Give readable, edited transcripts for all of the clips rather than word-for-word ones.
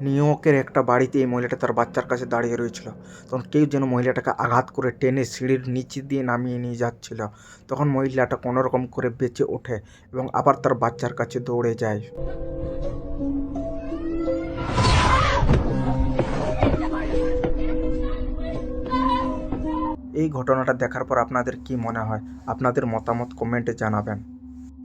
New ইয়র্কের একটা বাড়িতে এই মহিলাটা তার বাচ্চার কাছে দাঁড়িয়ে রয়েছিল। তখন কেউ যেন মহিলাটাকে আঘাত করে টেনে সিঁড়ির নিচে দিয়ে নামিয়ে নিয়ে যাচ্ছিল। তখন মহিলাটা কোনোরকম করে বেঁচে ওঠে এবং আবার তার বাচ্চার কাছে দৌড়ে যায়। এই ঘটনাটা দেখার পর আপনাদের কি মনে হয়? আপনাদের মতামত কমেন্টে জানাবেন।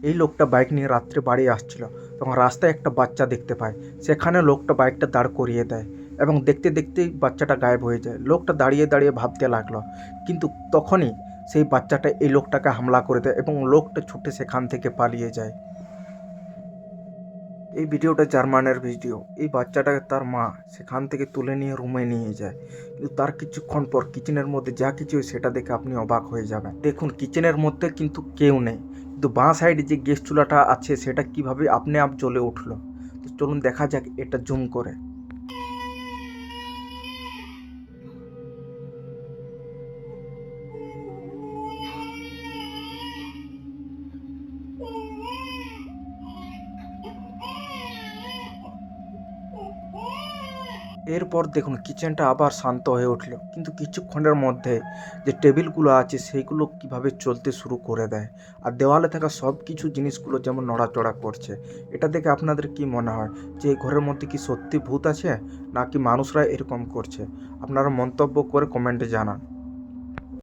এই লোকটা বাইক নিয়ে রাত্রে বাড়ি আসছিল। তখন রাস্তায় একটা বাচ্চা দেখতে পায়। সেখানে লোকটা বাইকটা দাঁড় করিয়ে দেয় এবং দেখতে দেখতেই বাচ্চাটা গায়েব হয়ে যায়। লোকটা দাঁড়িয়ে দাঁড়িয়ে ভাবতে লাগলো, কিন্তু তখনই সেই বাচ্চাটা এই লোকটাকে হামলা করে দেয় এবং লোকটা ছুটে সেখান থেকে পালিয়ে যায়। এই ভিডিওটা জার্মানের ভিডিও। এই বাচ্চাটাকে তার মা সেখান থেকে তুলে নিয়ে রুমে নিয়ে যায়, কিন্তু তার কিছুক্ষণ পর কিচেনের মধ্যে যা কিছু হয় সেটা দেখে আপনি অবাক হয়ে যাবেন। দেখুন, কিচেনের মধ্যে কিন্তু কেউ নেই, কিন্তু বাঁ সাইডে যে গ্যাস চুলাটা আছে সেটা কিভাবে আপনি আপ জ্বলে উঠলো। তো চলুন দেখা যাক এটা জুম করে। এরপর দেখুন কিচেনটা আবার শান্ত হয়ে উঠলো, কিন্তু কিছুক্ষণের মধ্যে যে টেবিলগুলো আছে সেইগুলো কিভাবে চলতে শুরু করে দেয়, আর দেওয়ালে থাকা সব কিছু জিনিসগুলো যেমন নড়াচড়া করছে। এটা দেখে আপনাদের কি মনে হয় যে এই ঘরের মধ্যে কি সত্যি ভূত আছে, নাকি মানুষরা এরকম করছে? আপনারা মন্তব্য করে কমেন্টে জানান।